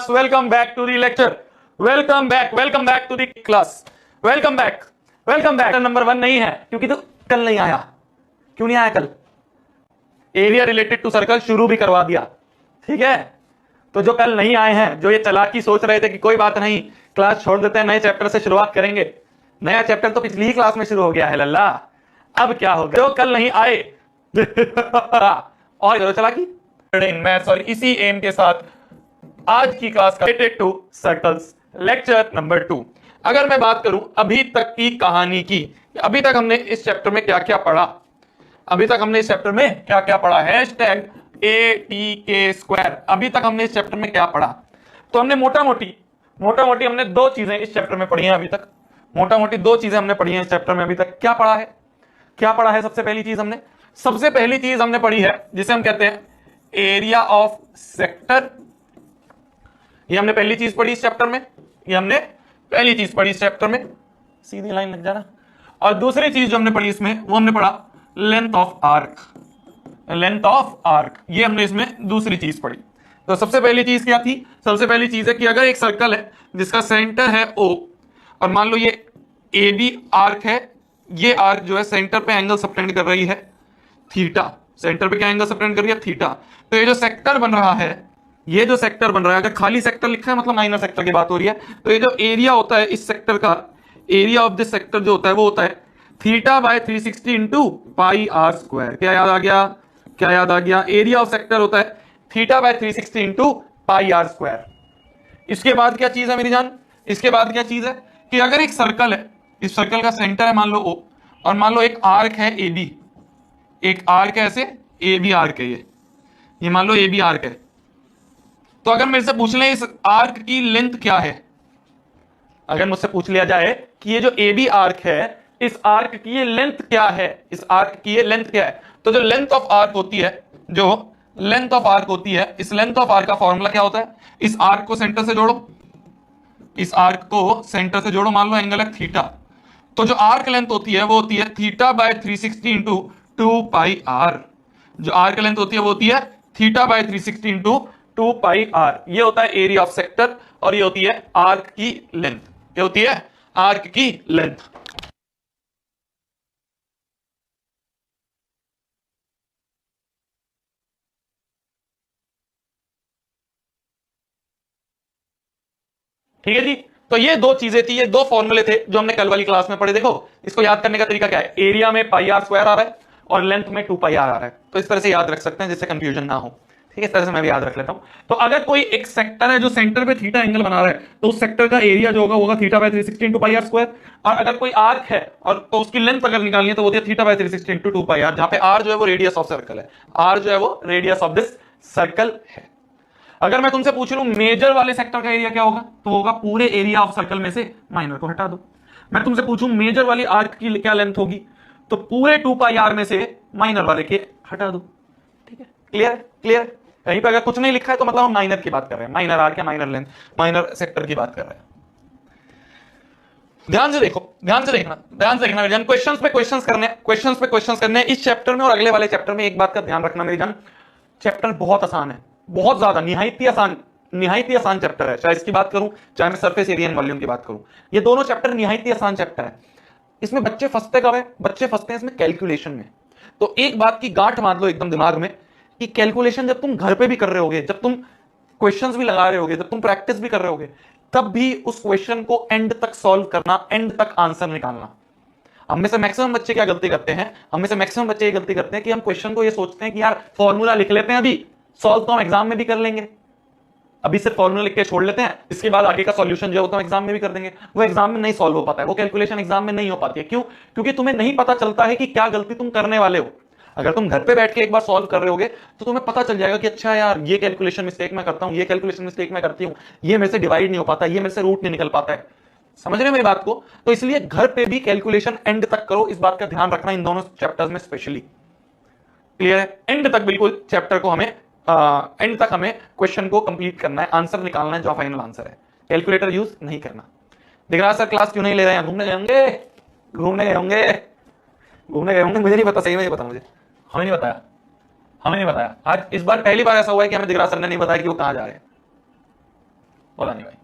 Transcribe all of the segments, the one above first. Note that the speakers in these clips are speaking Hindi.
Welcome back to the lecture. Welcome back to the class. Welcome back. Number 1 नहीं है क्योंकि तो कल नहीं आया. क्यों नहीं आया कल? एरिया रिलेटेड टू सर्कल शुरू भी करवा दिया. ठीक है, तो जो कल नहीं आए हैं, जो ये चालाकी सोच रहे थे कि कोई बात नहीं क्लास छोड़ देते हैं, नए चैप्टर से शुरुआत करेंगे. नया चैप्टर तो पिछली ही क्लास में शुरू हो गया है लल्ला. अब क्या होगा? जो कल नहीं आए और करो चालाकी मैथ्स और इसी एम के साथ आज की class related to circles lecture number 2. अगर मैं बात करूं अभी तक की कहानी की, अभी तक हमने इस चैप्टर में क्या क्या पढ़ा, हैशटैग ATK². अभी तक हमने इस चैप्टर में क्या पढ़ा? तो हमने मोटा मोटी हमने दो चीजें इस चैप्टर में पढ़ी हैं. अभी तक मोटा मोटी दो चीजें हमने पढ़ी हैं इस चैप्टर में. अभी तक क्या पढ़ा है? सबसे पहली चीज हमने पढ़ी है जिसे हम कहते हैं एरिया ऑफ सेक्टर. ये हमने पहली चीज पढ़ी इस चैप्टर में. सीधी लाइन लग जाना. और दूसरी चीज जो हमने पढ़ी इसमें, वो हमने पढ़ा लेंथ ऑफ आर्क. ये हमने इसमें दूसरी चीज पढ़ी. तो सबसे पहली चीज क्या थी? सबसे पहली चीज है कि अगर एक सर्कल है जिसका सेंटर है O और मान लो ये AB आर्क है, ये आर्क जो है सेंटर पे एंगल सबटेंड कर रही है थीटा. सेंटर पे क्या एंगल सबटेंड कर रही है? थीटा. तो ये जो सेक्टर बन रहा है, अगर खाली सेक्टर लिखा है मतलब माइनर सेक्टर की बात हो रही है, तो ये जो एरिया होता है इस सेक्टर का, एरिया ऑफ दिस सेक्टर जो होता है वो होता है θ/360 इंटू πr². क्या याद आ गया? एरिया ऑफ सेक्टर होता है θ/360 इंटू πr². इसके बाद क्या चीज है मेरी जान? इसके बाद क्या चीज है कि अगर एक सर्कल है, इस सर्कल का सेंटर है मान लो O और मान लो एक आर्क है AB, एक आर्क है ऐसे AB आर्क है, ये मान लो AB आर्क है. तो अगर मेरे से पूछ लें इस आर्क की लेंथ क्या है, अगर मुझसे पूछ लिया जाए कि ये जो AB आर्क है इस आर्क की ये लेंथ क्या है, तो जो लेंथ ऑफ आर्क होती है, इस लेंथ ऑफ आर्क का फॉर्मूला क्या होता है? इस आर्क को सेंटर से जोड़ो, मान लो एंगल है थीटा. तो जो आर्क लेंथ होती है वो होती है θ/360 इंटू 2πr. जो आर्क लेंथ होती है वो होती है θ/360 इंटू 2πr. ये होता है एरिया ऑफ सेक्टर और ये होती है आर्क की लेंथ. ठीक है जी. तो ये दो चीजें थी, ये दो फॉर्मूले थे जो हमने कल वाली क्लास में पढ़े. देखो इसको याद करने का तरीका क्या है? एरिया में πr² आ रहा है और लेंथ में 2πr आ रहा है. तो इस तरह से याद रख सकते हैं जिससे कंफ्यूजन ना हो. ठीक है, इस तरह से मैं भी याद रख लेता हूं. तो अगर कोई एक सेक्टर है जो सेंटर पे थीटा एंगल बना रहा है तो उस सेक्टर का एरिया जो होगा θ/360 इंटू πr². और अगर कोई आर्क है और तो उसकी लेंथ अगर निकालनी है तो वो θ/360 इंटू 2πr, जहां पे r जो है वो रेडियस ऑफ सर्कल है. अगर मैं तुमसे पूछ लूं मेजर वाले सेक्टर का एरिया क्या होगा, तो होगा पूरे एरिया ऑफ सर्कल में से माइनर को हटा दो. मैं तुमसे पूछूं मेजर वाली आर्क की क्या लेंथ होगी, तो पूरे 2πr में से माइनर वाले के हटा दो. ठीक है, क्लियर. कहीं पे अगर कुछ नहीं लिखा है तो मतलब हम माइनर की बात कर रहे हैं, माइनर आर्क या माइनर लेंथ, माइनर सेक्टर की बात कर रहे हैं. ध्यान से देखना मेरी जान. क्वेश्चंस पे क्वेश्चंस करने इस चैप्टर में और अगले वाले चैप्टर में. एक बात का ध्यान रखना मेरी जान, चैप्टर बहुत आसान है, बहुत ज्यादा निहायती आसान चैप्टर है. चाहे इसकी बात करूं, चाहे मैं सरफेस एरिया एंड वॉल्यूम की बात करूं, ये दोनों चैप्टर निहायती आसान चैप्टर है. इसमें बच्चे फंसते हैं इसमें कैलकुलेशन में. तो एक बात की गांठ बांध लो एकदम दिमाग में कि कैलकुलेशन जब तुम घर पे भी कर रहे होगे, जब तुम क्वेश्चंस भी लगा रहे होगे, जब तुम प्रैक्टिस भी कर रहे होगे, तब भी उस क्वेश्चन को एंड तक सॉल्व करना, एंड तक आंसर निकालना. हम में से मैक्सिमम बच्चे क्या गलती करते हैं? ये गलती करते हैं कि हम क्वेश्चन को ये सोचते हैं कि यार फॉर्मूला लिख लेते हैं, अभी सॉल्व तो हम एग्जाम में भी कर लेंगे, अभी सिर्फ फॉर्मूला लिख के छोड़ लेते हैं, इसके बाद आगे का सॉल्यूशन जो है तो हम एग्जाम में भी कर देंगे. वो एग्जाम में नहीं सॉल्व हो पाता है, वो कैलकुलेशन एग्जाम में नहीं हो पाती है. क्यों? क्योंकि तुम्हें नहीं पता चलता है कि क्या गलती तुम करने वाले हो. अगर तुम घर पे बैठ के एक बार सॉल्व कर रहे होगे तो तुम्हें पता चल जाएगा कि अच्छा यार ये कैलकुलेशन मिस्टेक मैं करता हूं, ये कैलकुलेशन मिस्टेक मैं करती हूं, ये मेरे से डिवाइड नहीं हो पाता, ये मेरे से रूट नहीं निकल पाता है. समझ रहे हो मेरी बात को? तो इसलिए घर पे भी कैलकुलेशन एंड तक करो, इस बात का ध्यान रखना इन दोनों चैप्टर्स में स्पेशली. क्लियर है? एंड तक बिल्कुल चैप्टर को हमें एंड तक हमें क्वेश्चन को कंप्लीट करना है, आंसर निकालना है जो फाइनल आंसर है. कैलकुलेटर यूज नहीं करना. दिख रहा सर क्लास क्यों नहीं ले रहे हैं? घूमने गए होंगे, मुझे नहीं पता, सही में नहीं पता मुझे. हमें नहीं बताया. आज इस बार पहली बार ऐसा हुआ है कि हमें दिख रहा सर ने नहीं बताया कि वो कहां जा रहे हैं. बोला नहीं भाई।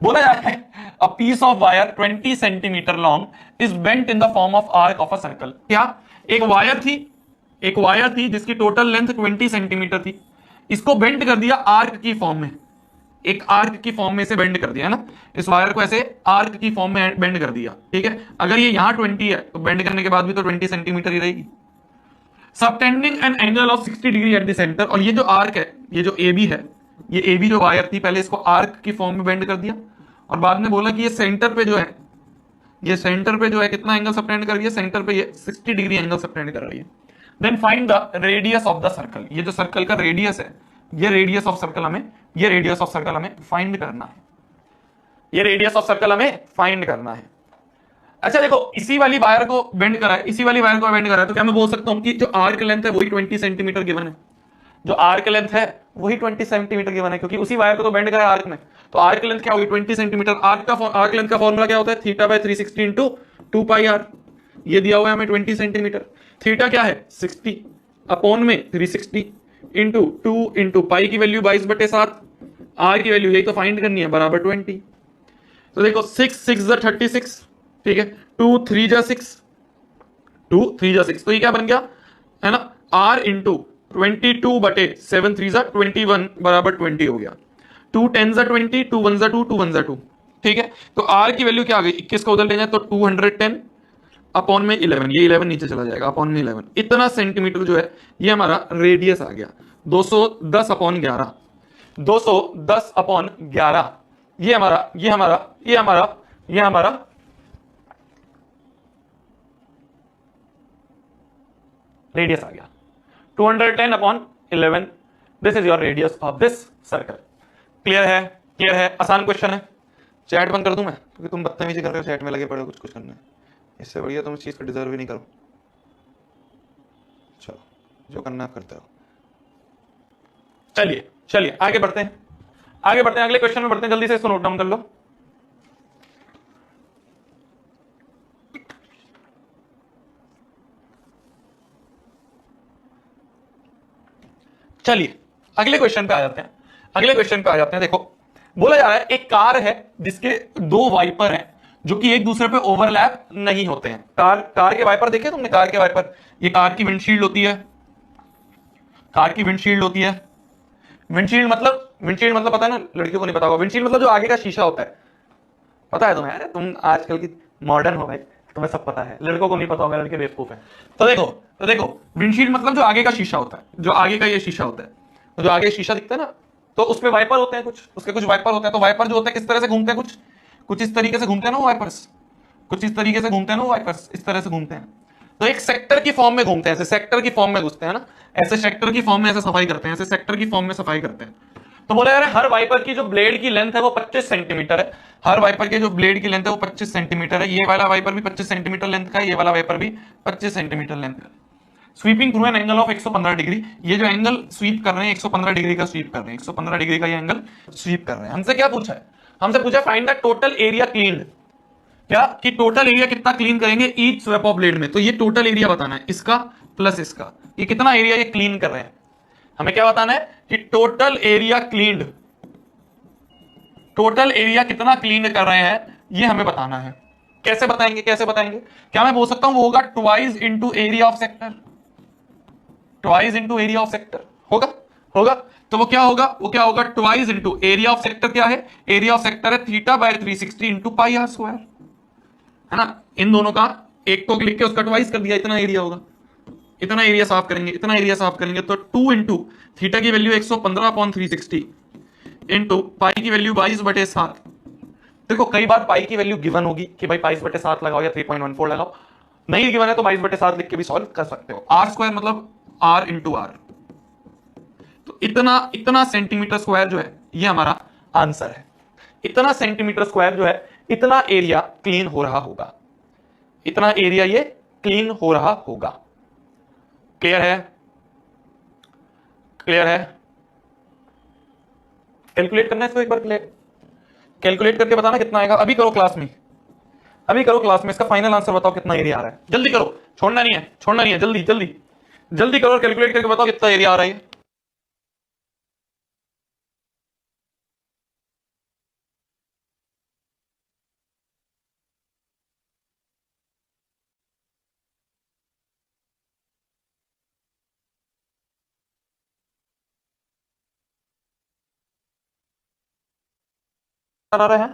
बोला जा रहा है a piece of wire 20 centimetre long is bent in the form of arc of a circle. क्या एक वायर थी जिसकी टोटल लेंथ 20 सेंटीमीटर थी, इसको बेंड कर दिया आर्क की फॉर्म में, एक आर्क की फॉर्म में से बेंड कर दिया है ना, इस वायर को ऐसे आर्क की फॉर्म में बेंड कर दिया, ठीक है। अगर ये यहां 20 है तो बेंड करने के बाद भी तो 20 सेंटीमीटर ही रहेगी। Subtending an angle of 60 degree at the centre, और ये जो आर्क है, ये जो ए बी है, ये ए बी जो वायर थी, पहले इसको आर्क की फॉर्म में बेंड कर दिया और बाद में बोला कि ये सेंटर पे जो है, ये सेंटर पे जो है कितना एंगल सबटेंड कर रही है, सेंटर पे ये 60 डिग्री एंगल सबटेंड कर रही है। Then find the radius of the circle, ये जो सर्कल का रेडियस है, ये रेडियस ऑफ सर्कल हमें, ये रेडियस ऑफ सर्कल हमें फाइंड करना है, ये रेडियस ऑफ सर्कल हमें फाइंड करना है। अच्छा देखो, इसी वाली वायर को बेंड करा है, इसी वाली वायर को बेंड करा है, तो क्या मैं बोल सकता हूं कि जो आर्क लेंथ है वही 20 सेंटीमीटर गिवन है, जो आर्क लेंथ है वही 20 सेंटीमीटर गिवन है, क्योंकि उसी वायर को तो बेंड करा है आर्क में, तो आर्क लेंथ क्या होगी 20 सेंटीमीटर। आर्क लेंथ का फॉर्मूला क्या होता है, theta by 360 into 2 pi r, ये दिया हुआ है हमें 20 सेंटीमीटर। थीटा क्या है 60 अपॉन में 360 इंटू 2 इंटू पाई की वैल्यू 22/7, आर की वैल्यू यही तो फाइंड करनी है, बराबर 20। तो देखो 6 6 जा 36, ठीक है, 2 3 जा 6, 2 3 जा 6, तो ये क्या बन गया है ना, आर इंटू 22/7 3 जा 21 बराबर 20 हो गया। 2 10 जा 20, 2 1 जा 2, 2 1 जा 2, ठीक है। तो आर की वैल्यू क्या आ गई, 21 को उधर ले जाए तो 210 अपॉन में 11, ये 11 नीचे चला जाएगा, अपॉन में 11, इतना सेंटीमीटर जो है ये हमारा रेडियस आ गया। 210 अपॉन 11, 210 अपॉन 11, ये हमारा ये हमारा ये हमारा ये हमारा रेडियस आ गया। 210 upon 11, this is your radius of this circle. Clear है, क्लियर है, आसान क्वेश्चन है। चैट बंद कर दूं मैं, क्योंकि तुम बदतमीजी कर रहे हो, चैट में लगे पड़े हो कुछ कुछ करने, इससे बढ़िया तुम इस चीज को डिजर्व ही नहीं करो। चलो जो करना आप करते हो। चलिए चलिए आगे बढ़ते हैं, आगे बढ़ते हैं, अगले क्वेश्चन में बढ़ते हैं, जल्दी से इसको नोट डाउन कर लो। चलिए अगले क्वेश्चन पे आ जाते हैं, अगले क्वेश्चन पे आ जाते हैं। देखो बोला जा रहा है एक कार है जिसके दो वाइपर हैं जो कि एक दूसरे पे ओवरलैप नहीं होते हैं। कार के वाइपर देखे तुमने, कार के वाइपर, ये कार की विंडशील्ड होती है, कार की विंडशील्ड होती है। विंडशील्ड मतलब पता है ना, लड़कियों को नहीं पता होगा, विंडशील्ड मतलब जो आगे का शीशा होता है, पता है तुम्हें, अरे तुम आजकल की मॉडर्न हो भाई, तुम्हें सब पता है, लड़कों को नहीं पता होगा, लड़के बेवकूफ है। तो देखो विंडशील्ड मतलब जो आगे का शीशा होता है, जो आगे का ये शीशा होता है, तो जो आगे शीशा दिखता है ना, तो उसमें वाइपर होते हैं कुछ, उसके कुछ वाइपर होते हैं। तो वाइपर जो होते हैं किस तरह से घूमते हैं, कुछ इस तरीके से घूमते हैं ना वाइपर्स, कुछ इस तरीके से घूमते हैं ना वाइपर्स, इस तरह से घूमते हैं। तो एक सेक्टर की फॉर्म में घूमते हैं, ऐसे सेक्टर की फॉर्म में घुसते हैं ना, ऐसे सेक्टर की फॉर्म में ऐसे सफाई करते हैं, ऐसे सेक्टर की फॉर्म में सफाई करते हैं। तो बोला यार हर वाइपर की जो ब्लेड की लेंथ है वो 25 सेंटीमीटर है, हर वाइपर के जो ब्लेड की लेंथ है वो 25 सेंटीमीटर है। ये वाला वाइपर भी 25 सेंटीमीटर लेंथ का है, ये वाला वाइपर भी 25 सेंटीमीटर लेंथ का है। Sweeping through an angle of 115 degree, ये जो एंगल स्वीप कर रहे हैं 115 डिग्री का स्वीप कर रहे हैं, 115 डिग्री का ये एंगल स्वीप कर रहे हैं। हमसे क्या पूछा है, हमसे पूछा find the total area cleaned, क्या कि टोटल एरिया कितना क्लीन करेंगे ईच स्वैप ऑफ ब्लेड में। तो ये टोटल एरिया बताना है, इसका प्लस इसका, ये कितना एरिया ये क्लीन कर रहे हैं। हमें क्या बताना है कि total area cleaned, total area कितना क्लीन कर रहे हैं ये हमें बताना है। कैसे बताएंगे, कैसे बताएंगे, क्या मैं बोल सकता हूं वो होगा twice into area of sector, twice into area of sector होगा, होगा। तो वो क्या होगा, वो क्या होगा twice into area of sector, क्या है एरिया ऑफ सेक्टर है theta by 360 into pi r square, है ना। इन दोनों का एक को लिख के उसका ट्वाइस कर दिया, इतना एरिया होगा, इतना एरिया साफ करेंगे, इतना एरिया साफ करेंगे। तो 2 इंटू थीटा की वैल्यू 115/360 इंटू पाई की वैल्यू 22/7। देखो कई बार पाई की वैल्यू गिवन होगी कि भाई 22/7 लगाओ या 3.14 लगाओ, नहीं गिवन है तो 22/7 लिख के भी सॉल्व कर सकते हो। आर स्क्वायर मतलब आर इंटू आर, तो इतना सेंटीमीटर स्क्वायर जो है ये हमारा आंसर है। इतना सेंटीमीटर स्क्वायर जो है, इतना एरिया क्लीन हो रहा होगा, इतना एरिया ये क्लीन हो रहा होगा। क्लियर है, क्लियर है। कैलकुलेट करना है इसको एक बार, कैलकुलेट करके बताना कितना आएगा। अभी करो क्लास में, अभी करो क्लास में, इसका फाइनल आंसर बताओ कितना एरिया आ रहा है। जल्दी करो, छोड़ना नहीं है, छोड़ना नहीं है, जल्दी जल्दी जल्दी करो, कैलकुलेट करके बताओ कितना एरिया आ रहा है। आ रहा है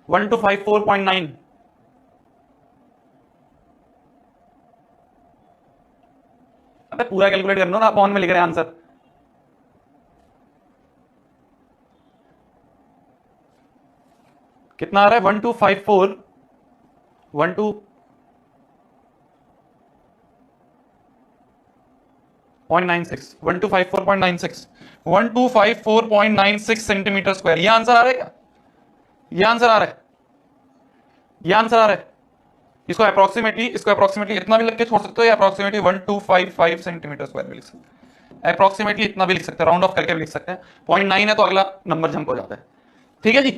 1254.9। अबे पूरा कैलकुलेट करना ना, अपॉन में लिख रहे हैं आंसर। कितना आ रहा है 1254 1254.96 सेंटीमीटर स्क्वायर। ये आंसर आ रहा है क्या? ये आंसर आ रहा है, ये आंसर आ रहा है। इसको अप्रोक्सीमेटली इतना भी लिख के छोड़ सकते हो, या अप्रोक्सीमेटली 1255 सेंटीमीटर स्क्वायर भी लिख सकते हो, अप्रोक्सीमेटली इतना भी लिख सकते हैं, राउंड ऑफ करके भी लिख सकते हैं। 0.9 है तो अगला नंबर जंप हो जाता है। ठीक है जी,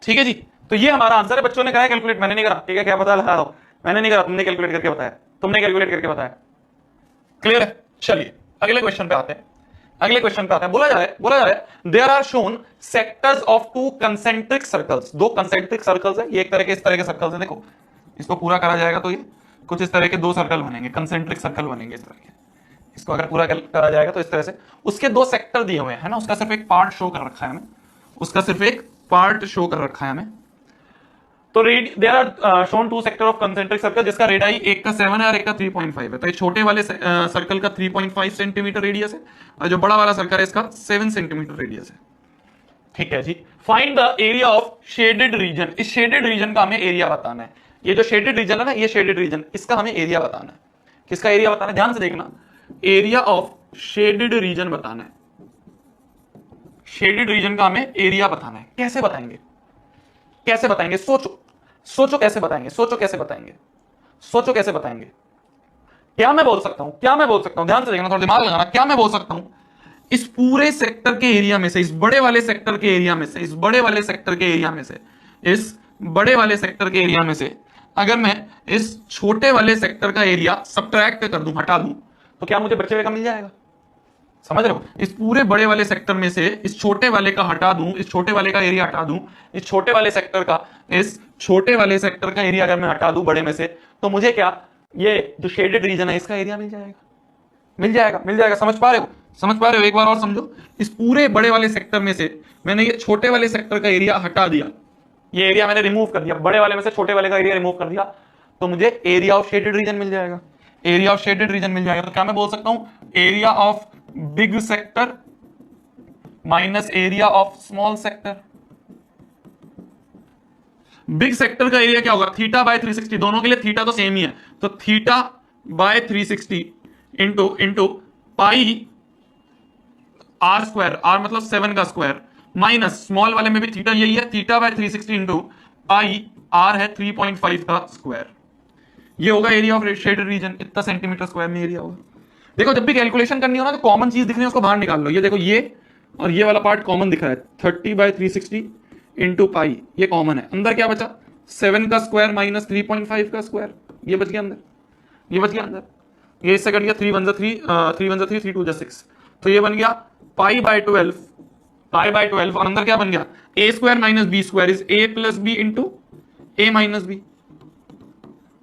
ठीक है जी। तो ये हमारा आंसर है। बच्चों ने कहा कैलकुलेट, मैंने नहीं करा, ठीक है, क्या पता लगा दो, मैंने नहीं करा, तुमने कैलकुलेट करके बताया, तुमने कैलकुलेट करके बताया। क्लियर है? चलिए अगले क्वेश्चन पे आते हैं। अगले क्वेश्चन पे आते हैं। बोला जा रहा है there are shown sectors of two concentric circles. दो कंसेंट्रिक सर्कल्स है, ये एक तरह के इस तरह के सर्कल्स है। देखो इसको पूरा करा जाएगा तो ये कुछ इस तरह के दो सर्कल बनेंगे, कंसेंट्रिक सर्कल बनेंगे इस तरह के। इसको अगर पूरा करा जाएगा तो इस तरह से उसके दो सेक्टर दिए हुए हैं ना, उसका सिर्फ एक पार्ट शो कर रखा है हमें, उसका सिर्फ एक पार्ट शो कर रखा है हमें। तो there are shown two sector of concentric circle जिसका रेडियाई एक का 7 है और एक का 3.5 है। तो ये छोटे वाले सर्कल का 3.5 सेंटीमीटर रेडियस है और जो बड़ा वाला सर्कल है इसका 7 सेंटीमीटर रेडियस है। ठीक है जी। Find the area of shaded region. इस शेडेड रीजन का हमें एरिया बताना है। ये जो शेडेड रीजन है ना, ये शेडेड रीजन, इसका हमें एरिया बताना है। किसका एरिया बताना है? ध्यान से देखना, एरिया ऑफ शेडेड रीजन बताना है। शेडेड रीजन का हमें एरिया बताना है। कैसे बताएंगे? कैसे बताएंगे? सोचो, सोचो कैसे बताएंगे, सोचो कैसे बताएंगे, सोचो कैसे बताएंगे। क्या मैं बोल सकता हूं, क्या मैं बोल सकता हूं? ध्यान से देखना, थोड़ा दिमाग लगाना। क्या मैं बोल सकता हूं? इस पूरे सेक्टर के एरिया में से, इस बड़े वाले सेक्टर के एरिया में से, इस बड़े वाले सेक्टर के एरिया में से, इस बड़े वाले सेक्टर के एरिया में से अगर मैं इस छोटे वाले सेक्टर का एरिया सब्ट्रैक्ट कर दूं, हटा दूं, तो क्या मुझे बचे हुए का मिल जाएगा? समझ रहे हो? इस पूरे बड़े वाले सेक्टर में से इस छोटे वाले का हटा दूं, इस छोटे वाले का एरिया हटा दूं, इस छोटे वाले सेक्टर का, इस छोटे वाले सेक्टर का एरिया अगर मैं हटा दूं बड़े में से, तो मुझे क्या, ये जो शेडेड रीजन है इसका एरिया मिल जाएगा। मिल जाएगा, मिल जाएगा। समझ पा रहे हो? समझ पा रहे हो? एक बार और समझो। इस पूरे बड़े वाले सेक्टर में से मैंने ये छोटे वाले सेक्टर का एरिया हटा दिया, ये एरिया मैंने रिमूव कर दिया, बड़े वाले में से छोटे वाले का एरिया रिमूव कर दिया, तो मुझे एरिया ऑफ शेडेड रीजन मिल जाएगा। एरिया ऑफ शेडेड रीजन मिल जाएगा। तो क्या मैं बोल सकता हूं? Area of big sector minus area of small sector. Big sector का एरिया क्या होगा? थीटा बाय 360, दोनों के लिए थीटा तो सेम ही है, तो theta by 360 into pi r square, r मतलब 7 का स्क्वायर, माइनस स्मॉल वाले में भी थीटा यही है, theta by 360 into pi r है 3.5 का स्क्वायर। ये होगा एरिया ऑफ शेडेड रीजन। इतना सेंटीमीटर स्क्वायर में एरिया होगा। देखो जब भी कैलकुलेशन करनी हो ना, तो कॉमन चीज दिख रही है उसको बाहर निकाल लो। ये देखो, ये और ये वाला पार्ट कॉमन दिख रहा है, 30/360 इंटू पाई, ये कॉमन है। अंदर क्या बचा? 7 का स्क्वायर माइनस 3.5 का स्क्वायर, ये बच गया अंदर, ये बच गया अंदर। ये इससे कट गया, 3 1 3, 3 1 3, 3 2 6, तो ये बन गया पाई/12, पाई/12। और अंदर क्या बन गया? A square minus B square is A plus B into A minus B.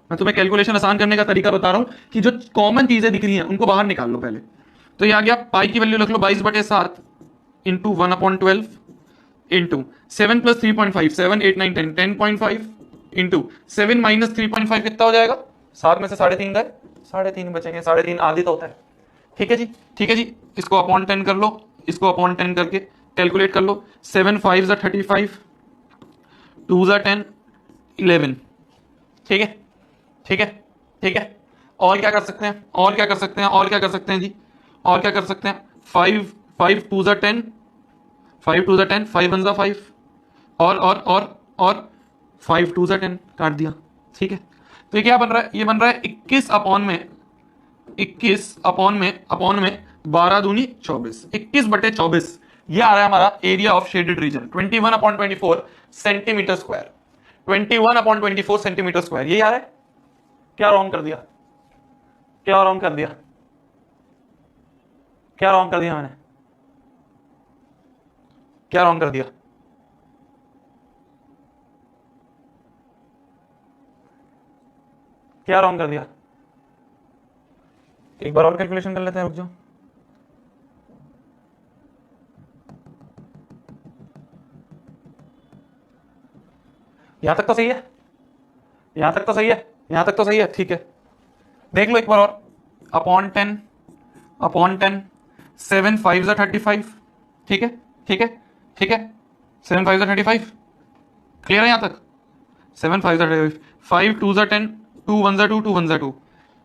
मैं तुम्हें कैलकुलेशन आसान करने का तरीका बता रहा हूं कि जो कॉमन चीजें दिख रही हैं उनको बाहर निकाल लो पहले। तो ये आ गया, पाई की वैल्यू रख लो 22/7 into 1/12 into 7 plus 3.5, 7 8 9 10, 10.5 into 7 minus 3.5 कितना हो जाएगा? 7 में से 3.5 गए, 3.5 बचेंगे, 3.5 आधी तो होता है। ठीक है जी, ठीक है जी। इसको अपॉन 10 कर लो, इसको अपॉन 10 करके कैलकुलेट कर लो। 7 5 35, 2 10, 11। ठीक है, ठीक है, ठीक है। और क्या कर सकते हैं? और क्या कर सकते हैं? और क्या कर सकते हैं जी? और क्या कर सकते हैं? 5 5 2 10, 5 2 10, 5 1 5, और 5 2 10 काट दिया। ठीक है, तो ये क्या बन रहा है? ये बन रहा है 21 अपॉन में 12 दूनी 24, 21/24। ये आ रहा है हमारा area of shaded reason, 21/24 centimetre square, 21/24 centimetre square. ये आ रहा है। क्या रॉन्ग कर दिया? क्या रॉन्ग कर दिया? क्या रॉन्ग कर दिया मैंने? क्या रॉन्ग कर दिया? क्या रॉन्ग कर दिया? एक बार और कैलकुलेशन कर लेते हैं, रुक जाओ। यहां तक तो सही है, यहां तक तो सही है, यहां तक तो सही है, ठीक है। देख लो एक बार और, अपॉन टेन 7 5 35, ठीक है, ठीक है, ठीक है, 7 5 35, क्लियर है यहां तक? 7 5 35, 5 2 10, 2 1 2, 2 1 2,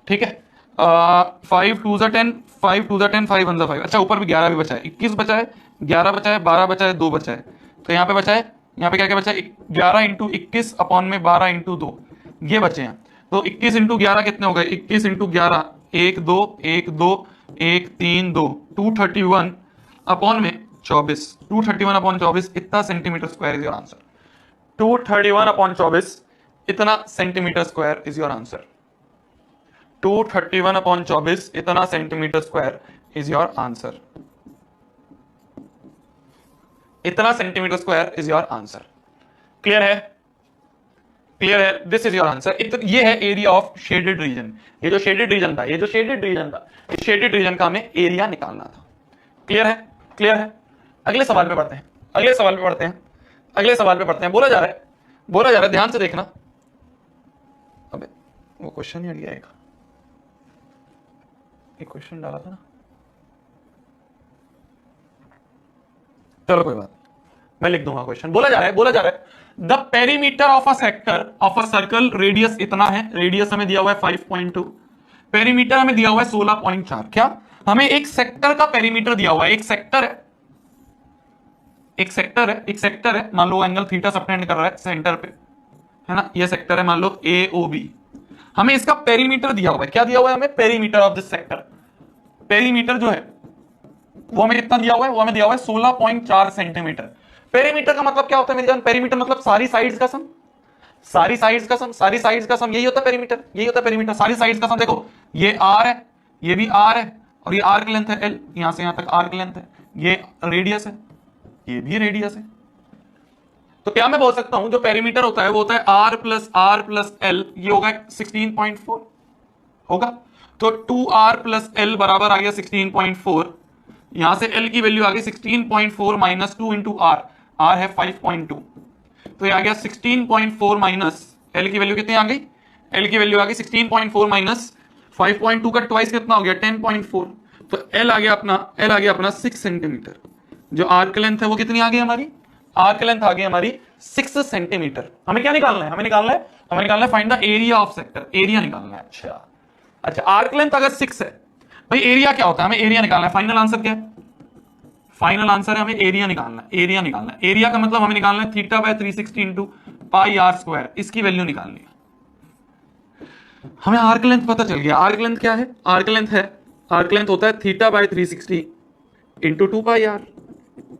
ठीक है। 5 2 10, 5 2 10, 5 1 5, अच्छा ऊपर भी 11 भी बचा है, 21 बचा है, 11 बचा है, 12 बचा है, 2 बचा है, तो यहाँ पे बचा है, यहाँ पे क्या क्या बचा है, 11 इंटू 21 अपॉन में 12 इंटू 2, ये बचे हैं। तो 21 इंटू 11 कितने हो गए, 21 इंटू 11 1 2 1 2 1 3 2, 231 अपॉन में 24, 231 अपॉन 24, इतना centimetre square is your answer. 231 upon 24 इतना centimetre square is your answer. 231 upon 24 इतना centimetre square is your answer. इतना centimetre square is your answer. Clear है? क्लियर है? This is your answer. ये है एरिया ऑफ शेडेड रीजन। ये जो शेडेड रीजन था, ये जो शेडेड रीजन था, इस शेडेड रीजन का हमें एरिया निकालना था। क्लियर है? क्लियर है? अगले सवाल पे बढ़ते हैं, अगले सवाल पे बढ़ते हैं, अगले सवाल पे बढ़ते हैं। बोला जा रहा है, बोला जा रहा है, ध्यान से देखना। अबे वो क्वेश्चन ही हट गया, एक क्वेश्चन डाला था ना, चलो कोई बात, मैं लिख दूंगा क्वेश्चन। बोला जा रहा है, बोला जा रहा है the perimeter of a sector of a circle, radius इतना है, रेडियस हमें दिया हुआ है 5.2, पेरीमीटर हमें दिया हुआ है 16.4। क्या हमें एक सेक्टर का पेरीमीटर दिया हुआ है? एक सेक्टर है, एक सेक्टर है, एक सेक्टर है, मान लो एंगल थीटा सबटेंड कर रहा है सेंटर पे, है ना, ये सेक्टर है, मान लो ए ओ बी। हमें इसका पेरीमीटर दिया हुआ है, क्या दिया हुआ है हमें? Perimeter of this sector. Perimeter जो है वो हमें कितना दिया हुआ है? वो हमें दिया हुआ है 16.4 सेंटीमीटर। पेरीमीटर का मतलब क्या होता है मेरी जान? पेरीमीटर मतलब सारी साइड्स का सम, सारी साइड्स का सम, सारी साइड्स का सम, यही होता है पेरीमीटर, यही होता है पेरीमीटर, सारी साइड्स का सम। देखो ये आर है, ये भी आर है, और ये आर्क लेंथ है एल, यहां से यहां तक आर्क लेंथ है, ये रेडियस है, ये भी रेडियस है। तो क्या मैं बोल सकता हूं जो पेरीमीटर होता है वो होता है आर प्लस एल, ये होगा 16.4 होगा। तो 2r प्लस एल बराबर आ गया 16.4, यहां से एल की वैल्यू आ गई 16.4 माइनस 2 इंटू आर, आर है 5.2, तो ये आ गया 16.4 माइनस एल की वैल्यू कितनी आ गई? एल की वैल्यू आ गई 16.4 माइनस 5.2 का ट्वाइस कितना हो गया? 10.4। तो एल आ गया अपना, एल आ गया अपना 6 सेंटीमीटर। जो आर्क लेंथ है वो कितनी आ गई हमारी? आर्क लेंथ आ गई हमारी 6 सेंटीमीटर। हमें क्या निकालना है? हमें निकालना है, हमें निकालना है find the area of sector, area निकालना है। अच्छा अच्छा, आर्क लेंथ अगर 6 है, भाई एरिया क्या होता है? हमें एरिया निकालना है। फाइनल आंसर क्या है? फाइनल आंसर है हमें एरिया निकालना है, एरिया निकालना है। एरिया का मतलब हमें निकालना है theta by 360 into pi r square, इसकी वैल्यू निकालनी है। हमें आर्क लेंथ पता चल गया। आर्क लेंथ क्या है? आर्क लेंथ है, आर्क लेंथ होता है theta by 360 into 2 pi r,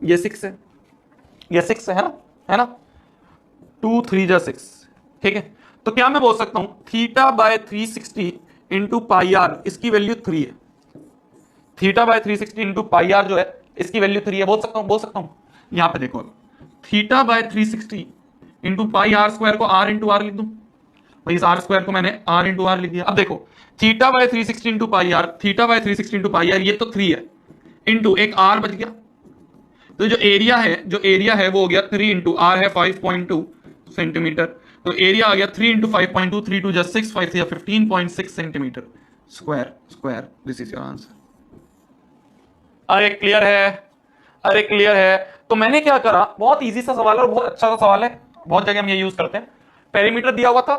ये 6 है, ये 6 है ना, है ना, 2 3 जा 6, ठीक है। तो क्या मैं बोल सकता हूं theta by 360 into pi r, इसकी वैल्यू 3 है। Theta by 360 into pi r जो है इसकी वैल्यू 3 है। बोल सकता हूं, बोल सकता हूं। यहां पे देखो, theta by 360 into pi r square को आर इंटू आर लिख दूं, भाई इस आर स्क्वायर को मैंने आर इंटू आर लिख दिया। अब देखो theta by 360 into pi r, theta by 360 into pi r, ये तो 3 है, इंटू एक आर बच गया। तो जो एरिया है, जो एरिया है वो हो गया 3 इंटू आर है 5.2 सेंटीमीटर, तो एरिया आ गया 3 into 5.2, 3 2 just 6, 5 15.6 centimetre square, square. This is your answer. अरे क्लियर है? अरे क्लियर है? तो मैंने क्या करा, बहुत इजी सा सवाल है और बहुत अच्छा सा सवाल है, बहुत जगह हम ये यूज करते हैं। पेरीमीटर दिया हुआ था,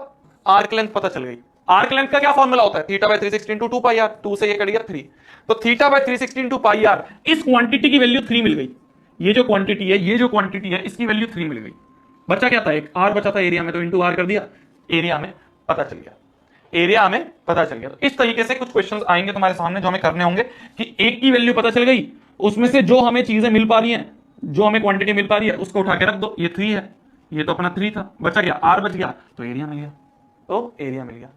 आर्क लेंथ पता चल गई। आर्क लेंथ का क्या फॉर्मूला होता है? Theta by 360 into 2 pi r, 2 से ये कट गया 3, तो theta by 360 into pi r, इस क्वांटिटी की वैल्यू 3 मिल गई। ये जो क्वांटिटी है, ये जो क्वांटिटी है, इसकी वैल्यू 3 मिल गई। बचा क्या था? एक आर बचा था एरिया में, तो इंटू आर कर दिया, एरिया में पता चल गया, एरिया हमें पता चल गया। तो इस तरीके से कुछ क्वेश्चंस आएंगे तुम्हारे सामने जो हमें करने होंगे कि एक की वैल्यू पता चल गई, उसमें से जो हमें चीजें मिल पा रही हैं, जो हमें क्वांटिटी मिल पा रही है, उसको उठा के रख दो। ये 3 है, ये तो अपना 3 था, बचा गया आर बच गया, तो एरिया मिल गया, तो एरिया मिल गया।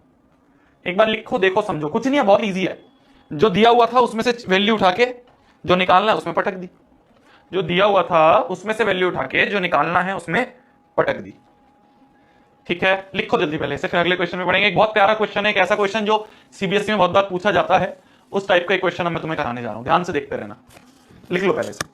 एक बार लिखो, देखो, समझो, कुछ नहीं है, बहुत ईजी है। जो दिया हुआ था उसमें से वैल्यू उठा के जो निकालना है उसमें पटक दी, जो दिया हुआ था उसमें से वैल्यू उठा के जो निकालना है उसमें पटक दी। ठीक है, लिखो जल्दी पहले से, फिर अगले क्वेश्चन में पढ़ेंगे। एक बहुत प्यारा क्वेश्चन है, एक ऐसा क्वेश्चन जो सीबीएसई में बहुत बार पूछा जाता है, उस टाइप का एक क्वेश्चन मैं तुम्हें कराने जा रहा हूं, ध्यान से देखते रहना। लिख लो पहले से।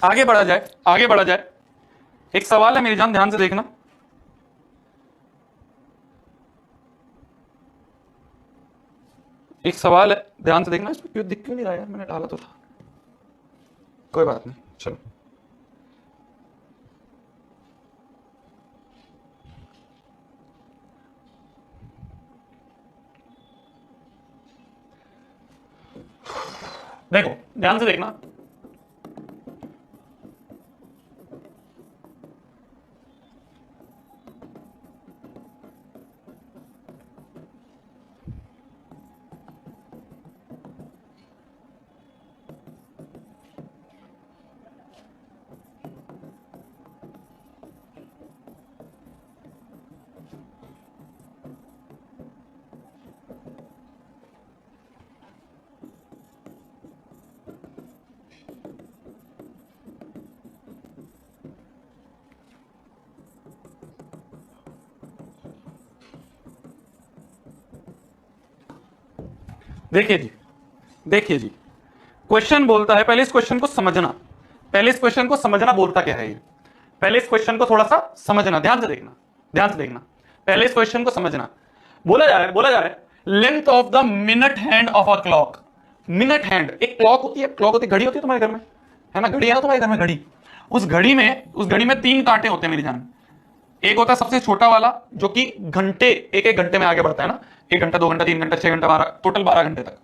आगे बढ़ा जाए, आगे बढ़ा जाए। एक सवाल है मेरी जान, ध्यान से देखना। एक सवाल है, ध्यान से देखना। इसमें क्यों दिख क्यों नहीं रहा यार, मैंने डाला तो था, कोई बात नहीं, चलो। देखो ध्यान से देखना। देखिए जी, देखिए जी, क्वेश्चन बोलता है, पहले इस क्वेश्चन को समझना, पहले इस क्वेश्चन को समझना बोलता क्या है ये, पहले इस क्वेश्चन को थोड़ा सा समझना, ध्यान से देखना, ध्यान से देखना, पहले इस क्वेश्चन को समझना। बोला जा रहा है, बोला जा रहा है length of the minute hand of a clock. Minute hand, एक क्लॉक होती है, क्लॉक होती है, घड़ी होती है तुम्हारे घर में, है ना, घड़ी है ना तुम्हारे घर में, घड़ी। उस घड़ी में 3 कांटे होते हैं मेरी जान। एक होता है सबसे छोटा वाला, जो कि घंटे, एक एक घंटे में आगे बढ़ता है ना, 1 घंटा 2 घंटा 3 घंटा 6 घंटा 12, टोटल 12 घंटे तक।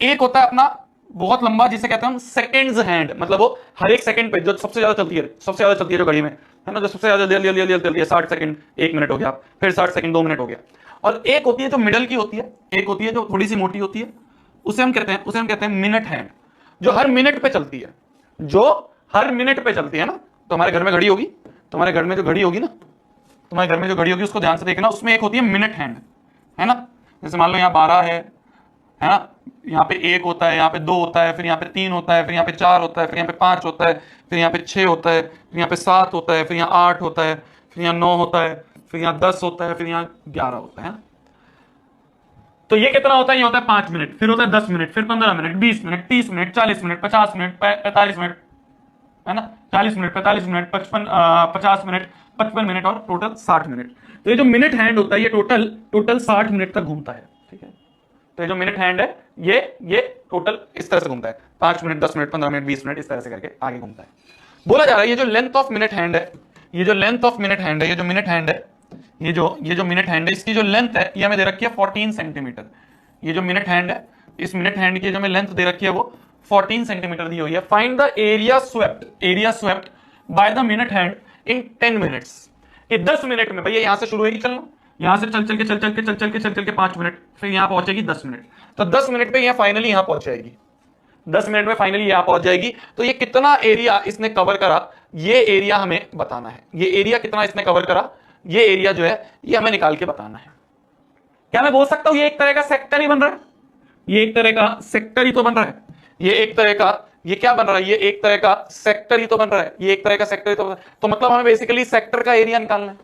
एक होता है अपना बहुत लंबा, जिसे कहते हैं हम सेकेंड्स हैंड, मतलब वो हर एक सेकंड पे जो सबसे ज्यादा चलती है, सबसे ज्यादा चलती है जो घड़ी में, है ना, जो सबसे ज्यादा जल्दी चलती है, 60 सेकंड 1 मिनट हो गया, फिर 60 सेकंड 2 मिनट हो गया। और एक होती है जो मिडल की होती है, एक होती है जो थोड़ी सी मोटी होती है, उसे हम कहते हैं मिनट हैंड, जो हर मिनट पे चलती है, जो हर मिनट पे चलती है ना। तो हमारे घर में घड़ी होगी, तुम्हारे घर में जो घड़ी होगी ना, तुम्हारे घर में जो घड़ी होगी उसको ध्यान से देखना, उसमें एक होती है मिनट हैंड, है ना। जैसे मान लो यहाँ 12 है ना, यहाँ पे 1 होता है, यहाँ पे 2 होता है, फिर यहाँ पे 3 होता है, फिर यहाँ पे 4 होता है, फिर यहाँ पे 5 होता है, फिर यहाँ पे 6 होता है, फिर यहाँ पे 7 होता है, फिर यहाँ 8 होता है, फिर यहाँ 9 होता है, फिर यहाँ 10 होता है, फिर यहाँ 11 होता है। तो ये कितना होता है, ये होता है 5 मिनट, फिर होता है 10 मिनट, फिर 15 minute, 20 minute, 30 minute, 40 minute, 50 minute, 45 minute, है ना, 40 मिनट, 45 मिनट, 50 मिनट, 55 मिनट और टोटल 60 मिनट। तो ये जो मिनट हैंड होता है ये टोटल 60 मिनट तक घूमता है, ठीक है। तो ये जो मिनट हैंड है ये टोटल इस तरह से घूमता है, 5 मिनट, 10 मिनट, 15 मिनट, 20 मिनट, इस तरह से करके आगे घूमता है। बोला जा रहा है ये जो लेंथ ऑफ मिनट हैंड है, ये जो लेंथ ऑफ मिनट हैंड है, ये जो मिनट हैंड है, ये जो मिनट हैंड है, इसकी जो लेंथ है ये हमें दे रखी है 14 सेंटीमीटर। ये जो मिनट हैंड है, इस मिनट हैंड की जो हमें लेंथ दे रखी है वो 14 सेंटीमीटर दी हुई है। Find the area swept by the minute hand in 10 minutes. ये 10 मिनट में, भैया यहां से शुरू होगी चलना, यहां से चल के 5 मिनट, फिर यहां पहुंचेगी 10 मिनट, तो 10 मिनट पे यहां फाइनली यहां पहुंच जाएगी, 10 मिनट में फाइनली यहां पहुंच जाएगी। तो ये कितना एरिया इसने कवर करा, ये एरिया हमें बताना है, ये एरिया कितना इसने कवर करा, ये एरिया जो है ये हमें निकाल के बताना है। क्या मैं बोल सकता हूं ये एक तरह का सेक्टर ही बन रहा है, ये एक तरह का सेक्टर ही तो बन रहा है, ये एक तरह का, ये क्या बन रहा है, ये एक तरह का सेक्टर ही तो बन रहा है, ये एक तरह का सेक्टर ही तो बन रहा है। तो मतलब हमें बेसिकली सेक्टर का एरिया निकालना है,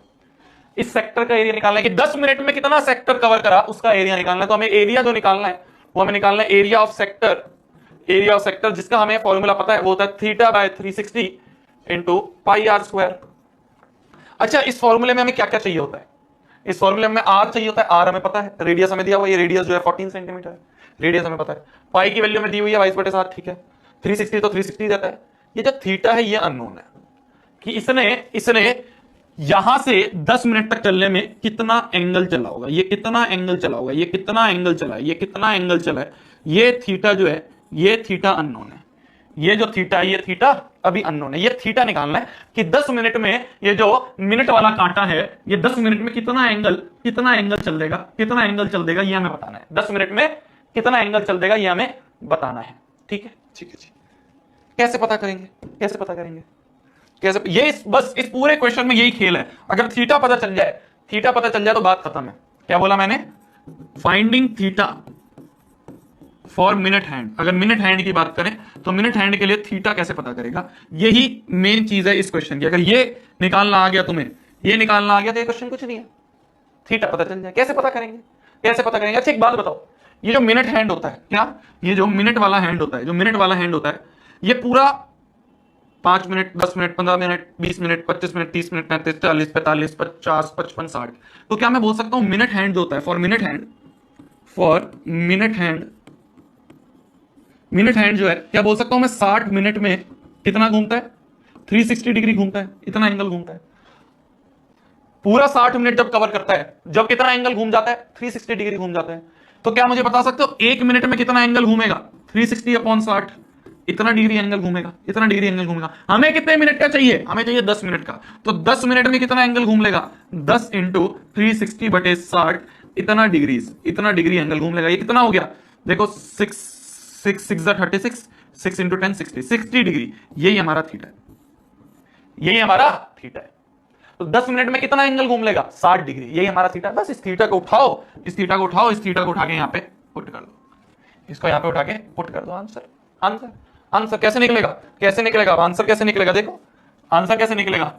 इस सेक्टर का एरिया निकालना है कि 10 मिनट में कितना सेक्टर कवर करा, उसका एरिया निकालना है। तो हमें एरिया जो निकालना है वो हमें निकालना है एरिया ऑफ सेक्टर, जिसका हमें फॉर्मूला पता है, वो होता है θ/360 इंटू पाई आर स्क्वायर। अच्छा, इस फॉर्मूले में हमें क्या क्या चाहिए होता है, इस फॉर्मूले में आर चाहिए होता है, आर हमें पता है, रेडियस हमें दिया हुआ, ये रेडियस जो है 14 सेंटीमीटर है, रेडियस हमें पता है, पाई की वैल्यू में दी हुई है 22/7, ठीक है, 360 तो 360 देता है। ये जो थीटा है ये अननोन है कि इसने यहां से 10 मिनट तक चलने में कितना एंगल चला होगा, ये कितना एंगल चला होगा, ये कितना एंगल चला है, ये कितना एंगल चला है, ये थीटा जो है ये थीटा अननोन है, ये जो थीटा है ये थीटा अभी अननोन है। ये थीटा निकालना है कि 10 मिनट में ये जो मिनट वाला कांटा है ये 10 मिनट में कितना एंगल चल देगा, ये हमें बताना है। 10 मिनट में कितना एंगल चल देगा ये हमें बताना है, ठीक है जी। कैसे पता करेंगे कैसे, ये बस इस पूरे क्वेश्चन में यही खेल है। अगर थीटा पता चल जाए तो बात खत्म है। क्या बोला मैंने, finding theta for minute hand. अगर मिनट हैंड की बात करें तो मिनट हैंड के लिए थीटा कैसे पता करेगा, यही मेन चीज है इस क्वेश्चन की। अगर ये निकालना आ गया तुम्हें, ये निकालना आ गया तो ये क्वेश्चन कुछ नहीं है, थीटा पता चल जाए। कैसे पता करेंगे? अच्छा एक बात बताओ, ये जो मिनट हैंड होता है, क्या ये जो मिनट वाला हैंड होता है, ये पूरा 5 minute, 10 minute, 15 minute, 20 minute, 25 minute, 30 minute, 35, 40, 45, 50, 55, 60। तो क्या मैं बोल सकता हूं मिनट हैंड जो होता है, for minute hand, for minute hand, minute hand जो है, क्या बोल सकता हूं मैं 60 मिनट में कितना घूमता है, 360 डिग्री घूमता है, इतना एंगल घूमता है। पूरा 60 मिनट जब कवर करता है, जब कितना एंगल घूम जाता है, 360 डिग्री घूम जाता है। तो क्या मुझे बता सकते हो 1 मिनट में कितना एंगल घूमेगा, 360 अपॉन 60, इतना डिग्री एंगल घूमेगा, इतना डिग्री एंगल घूमेगा। हमें कितने मिनट का चाहिए, हमें चाहिए 10 मिनट का। तो 10 मिनट में कितना एंगल घूम लेगा, 10 इंटू 360/60, इतना डिग्रीज, इतना डिग्री एंगल घूम लेगा। ये कितना हो गया, देखो 6 6 इंटू 10 60 डिग्री, यही हमारा थीटा है, यही हमारा थीटा है। तो 10 मिनट में कितना एंगल घूम लेगा, 60 डिग्री, यही हमारा थीटा है। बस इस थीटा को उठाओ, इस थीटा को उठाओ, इस थीटा को उठा के यहां पे पुट कर दो, इसको यहां पे उठा के पुट कर दो, आंसर। आंसर आंसर कैसे निकलेगा, कैसे निकलेगा आंसर, कैसे निकलेगा, देखो आंसर कैसे निकलेगा,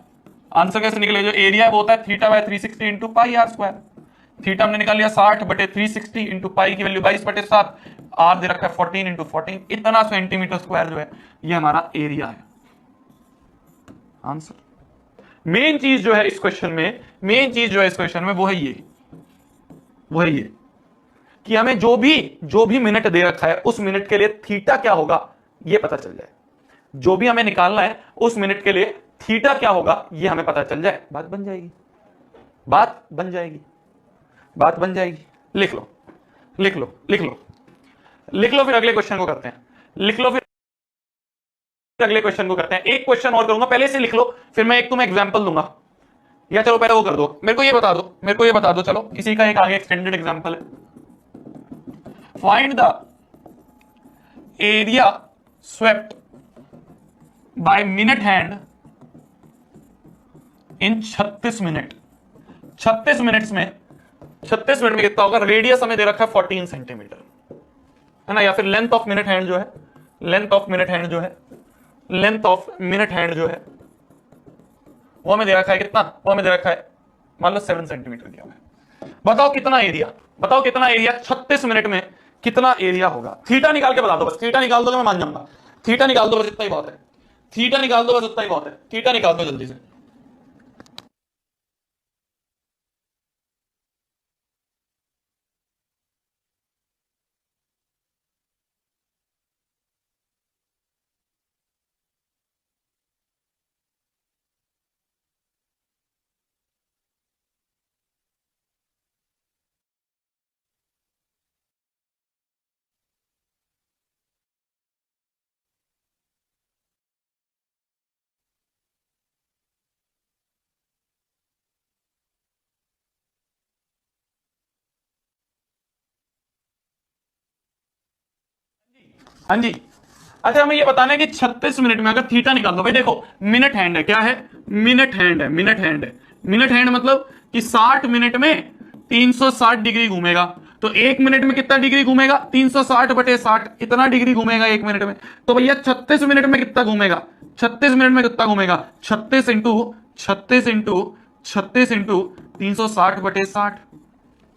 आंसर कैसे निकलेगा। जो एरिया वो होता है theta by 360 into pi r square. Theta हमने निकाल लिया 60/360 इंटू पाई की वैल्यू 22/7, आर दे रखा है 14 इंटू 14, इतना सेंटीमीटर स्क्वायर जो है ये हमारा एरिया है, आंसर। मेन चीज जो है इस क्वेश्चन में, मेन चीज जो है इस क्वेश्चन में वो है ये, वो है ये कि हमें जो भी मिनट दे रखा है उस मिनट के लिए थीटा क्या होगा ये पता चल जाए। जो भी हमें निकालना है उस मिनट के लिए थीटा क्या होगा ये हमें पता चल जाए, बात बन जाएगी, बात बन जाएगी, बात बन जाएगी। लिख लो, लिख लो, लिख लो, लिख लो, फिर अगले क्वेश्चन को करते हैं, लिख लो, फिर अगले क्वेश्चन को करते हैं। एक क्वेश्चन और करूंगा, पहले से लिख लो, फिर मैं एक तुम्हें एग्जांपल दूंगा, या चलो पहले वो कर दो, मेरे को ये बता दो, मेरे को ये बता दो, चलो इसी का एक आगे एक्सटेंडेड एग्जांपल है। Find the area swept by minute hand in 36 minute. 36 minutes में, 36 मिनट में कितना होगा, रेडियस हमें दे रखा है 14 सेंटीमीटर, है ना, या फिर लेंथ ऑफ मिनट हैंड जो है, लेंथ ऑफ मिनट हैंड जो है, लेंथ ऑफ मिनट हैंड जो है वो हमें दे रखा है कितना, वो हमें दे रखा है मान लो 7 सेंटीमीटर दिया हुआ है। बताओ कितना एरिया, बताओ कितना एरिया 36 मिनट में कितना एरिया होगा। थीटा निकाल के बता दो, बस थीटा निकाल दो मैं मान जाऊंगा, थीटा निकाल दो बस, इतना ही बहुत है, थीटा निकाल दो बस, इतना ही बहुत है, थीटा निकाल दो जल्दी से। हाँ जी, अच्छा हमें ये बताना है कि 36 मिनट में अगर थीटा निकाल दो, भाई देखो मिनट हैंड है, क्या है, मिनट हैंड है, मिनट हैंड है, मिनट हैंड मतलब कि 60 मिनट में 360 डिग्री घूमेगा। तो 1 मिनट में कितना डिग्री घूमेगा, 360/60, इतना डिग्री घूमेगा 1 मिनट में। तो भैया 36 मिनट में कितना घूमेगा, 36 मिनट में कितना घूमेगा, 36 इंटू 36 इंटू 36 इंटू 360/60,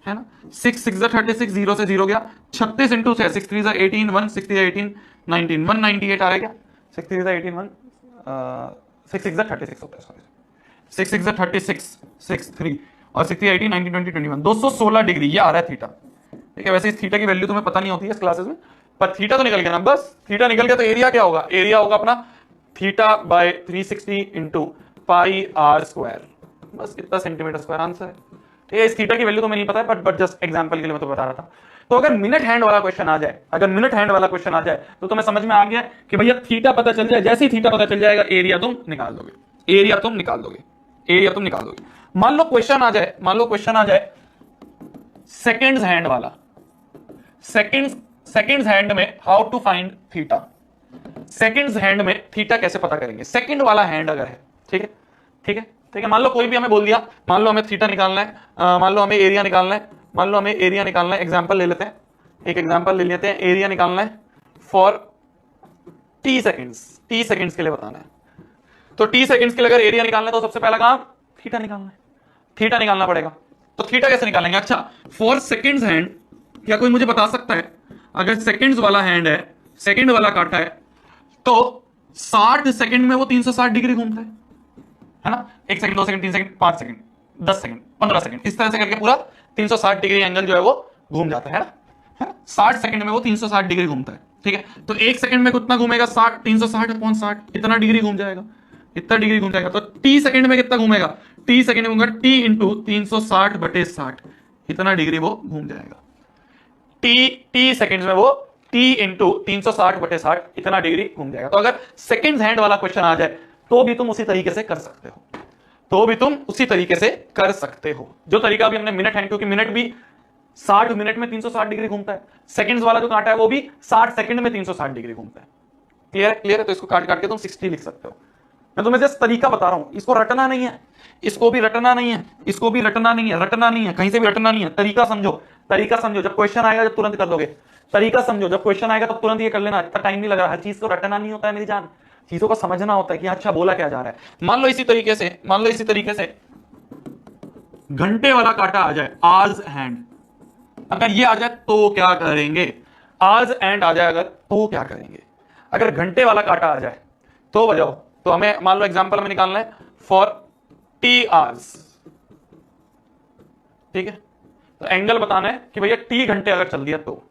है ना, 6 6 36, 0 से 0 गया, 36 इंटू 6 6 3 18, 1 6 18 19, 198 आ रहा है क्या, 6 3 18 1 6 6 36 होता है, सॉरी 6 6 36 6 3 और 6 3 18 19 20 21, 216 डिग्री ये आ रहा है थीटा। ठीक है, वैसे इस थीटा की वैल्यू तुम्हें पता नहीं होती है इस क्लासेस में, पर थीटा तो निकल गया ना, बस थीटा निकल गया। तो एरिया क्या होगा, एरिया होगा अपना theta by 360 into pi r square, बस इतना सेंटीमीटर स्क्वायर, आंसर है। ठीक है, इस थीटा की वैल्यू तो नहीं पता है, बट जस्ट एग्जांपल के लिए मैं तो बता रहा था। तो अगर मिनट हैंड वाला क्वेश्चन आ जाए, अगर मिनट हैंड वाला क्वेश्चन आ जाए तो तुम्हें समझ में आ गया कि भैया थीटा पता चल जाए, जैसे ही थीटा पता चल जाएगा एरिया तुम निकाल दोगे, एरिया तुम निकाल दोगे, एरिया तुम निकाल दोगे। मान लो क्वेश्चन आ जाए, मान लो क्वेश्चन आ जाए सेकंड्स हैंड वाला, सेकंड्स हैंड में how to find theta, seconds hand में थीटा कैसे पता करेंगे, सेकंड वाला हैंड अगर है। ठीक है, ठीक है, ठीक है, मान लो कोई भी हमें बोल दिया, मान लो हमें थीटा निकालना है, मान लो हमें एरिया निकालना है, मान लो हमें एरिया निकालना है, एग्जांपल ले लेते हैं, एक एग्जांपल ले लेते हैं, एरिया निकालना है for T seconds, T seconds के लिए बताना है। तो टी सेकंड्स के लिए अगर एरिया निकालना है तो सबसे पहला काम थीटा निकालना है, थीटा निकालना पड़ेगा। तो थीटा कैसे निकालेंगे, अच्छा फॉर सेकंड्स हैंड, क्या कोई मुझे बता सकता है, अगर सेकंड्स वाला हैंड है, सेकंड वाला काटा है, तो 60 सेकंड में वो 360 डिग्री घूमता है ना। 1 second, 2 second, 3 second, 5 second, 10 second, 15 second, इस तरह से करके पूरा 360 डिग्री एंगल जो है वो घूम जाता है ना। 60 सेकंड में वो 360 डिग्री घूमता है, ठीक है। तो 1 सेकंड में कितना घूमेगा, 60, 360 अपॉन 60, इतना डिग्री घूम जाएगा, इतना डिग्री घूम जाएगा। तो टी सेकंड में कितना घूमेगा, टी सेकंड में घूमेगा टी इंटू 360 बटे 60, इतना डिग्री वो घूम जाएगा। टी सेकंड्स में वो टी इंटू 360 बटे 60, इतना डिग्री घूम जाएगा। तो अगर सेकंड हैंड वाला क्वेश्चन आ जाए तो भी तुम उसी तरीके से कर सकते हो, तो भी तुम उसी तरीके से कर सकते हो जो तरीका भी हमने मिनट हैंड, क्योंकि मिनट भी 60 मिनट में 360 डिग्री घूमता है, सेकंड्स वाला जो कांटा है वो भी 60 सेकंड में 360 डिग्री घूमता है। क्लियर क्लियर है। तो इसको काट काट के तुम 60 लिख सकते हो। मैं तुम्हें जस्ट तरीका बता रहा हूं, इसको रटना नहीं है, इसको भी रटना नहीं है, इसको भी रटना नहीं है, रटना नहीं है, कहीं से भी रटना नहीं है। तरीका समझो, तरीका समझो, जब क्वेश्चन आएगा जब तुरंत कर लोगे। तरीका समझो, जब क्वेश्चन आएगा तब तुरंत ये कर लेना, इतना टाइम नहीं लग रहा। हर चीज को रटना नहीं होता है मेरी जान, चीजों को समझना होता है कि अच्छा बोला क्या जा रहा है। मान लो इसी तरीके से घंटे वाला काटा आ जाए, आवर्स हैंड, अगर ये आ जाए तो क्या करेंगे, आवर्स एंड आ जाए अगर तो क्या करेंगे। अगर घंटे वाला काटा आ जाए तो बजाओ। तो हमें मान लो एग्जांपल हमें निकालना है फॉर टी आवर्स, ठीक है। तो एंगल बताना है कि भैया टी घंटे अगर चल दिया तो।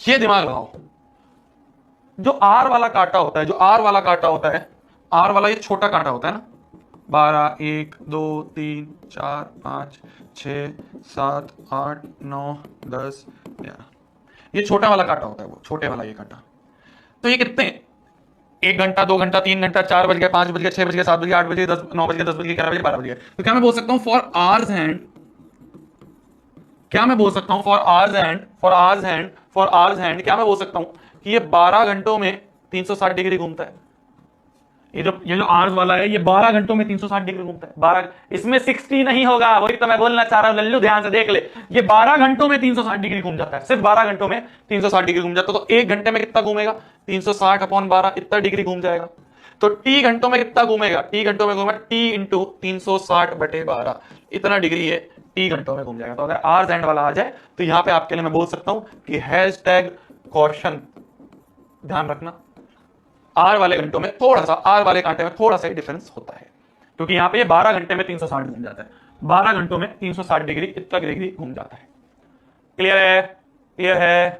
ये दिमाग लगाओ, जो आर वाला काटा होता है, जो आर वाला काटा होता है, आर वाला ये छोटा काटा होता है ना, 12, 1, 2, 3, 4, 5, 6, 7, 8, 9, 10, 11, ये छोटा वाला काटा होता है, वो छोटे वाला ये काटा। तो ये कितने, 1 घंटा, 2 घंटा, 3 घंटा, 4 बज गए, 5 बज गए, 6 बज गए, 7 बज गए, 8 बज गए, 10, 9 बज गए, 10 बज गए, 11 बज गए, 12 बज गए। तो क्या मैं बोल सकता हूं फॉर आवर्स हैंड, क्या मैं बोल सकता हूं for hours hand, for hours hand, for hours hand, क्या मैं बोल सकता हूं कि ये 12 घंटों में 360 डिग्री घूमता है। ये जो आवर्स वाला है ये 12 घंटों में 360 डिग्री घूमता है। 12, इसमें 60 नहीं होगा, वही तो मैं बोलना चाह रहा हूं लल्लू, ध्यान से देख ले। ये 12 घंटों में 360 डिग्री घूम जाता है, सिर्फ 12 घंटों में 360 डिग्री घूम जाता है। तो 1 घंटे में कितना घूमेगा, 360 अपॉन 12, इतना डिग्री घूम जाएगा। तो टी घंटों में कितना घूमेगा, टी घंटों में घूमेगा टी इंटू 360 बटे 12, इतना डिग्री है टी घंटों में घूम जाएगा। तो अगर आवर्स एंड वाला आ जाए तो यहां पे आपके लिए मैं बोल सकता हूं कि हैशटैग कॉशन, ध्यान रखना आर वाले घंटों में थोड़ा सा, आर वाले कांटे में थोड़ा सा डिफरेंस होता है, क्योंकि यहां पे 12 घंटे में 360 घूम जाता है, 12 घंटों में 360 डिग्री, इतना डिग्री घूम जाता है। क्लियर है, क्लियर है,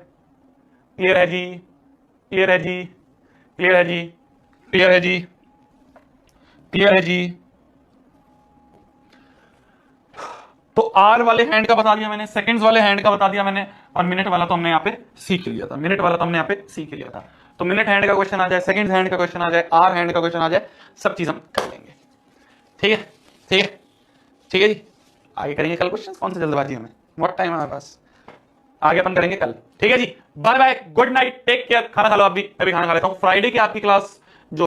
क्लियर है जी, क्लियर है जी, क्लियर है जी, क्लियर है जी, क्लियर है जी। तो आर वाले हैंड का बता दिया मैंने, सेकंड्स वाले हैंड का बता दिया मैंने, और मिनट वाला तो हमने यहां पे सीख लिया था, मिनट वाला तो हमने यहां पे सीख लिया था। तो मिनट हैंड का क्वेश्चन आ जाए, सेकंड हैंड का क्वेश्चन आ जाए, आर हैंड का क्वेश्चन आ जाए, सब चीज हम कर लेंगे। ठीक है, ठीक है, ठीक है जी। आगे करेंगे कल क्वेश्चन, कौन सी जल्दबाजी हमें, बहुत टाइम है हमारे पास, आगे अपन करेंगे कल। ठीक है जी, bye bye, good night, take care, खाना खा लो आप भी, मैं भी खाना खा लेता हूँ। फ्राइडे की आपकी क्लास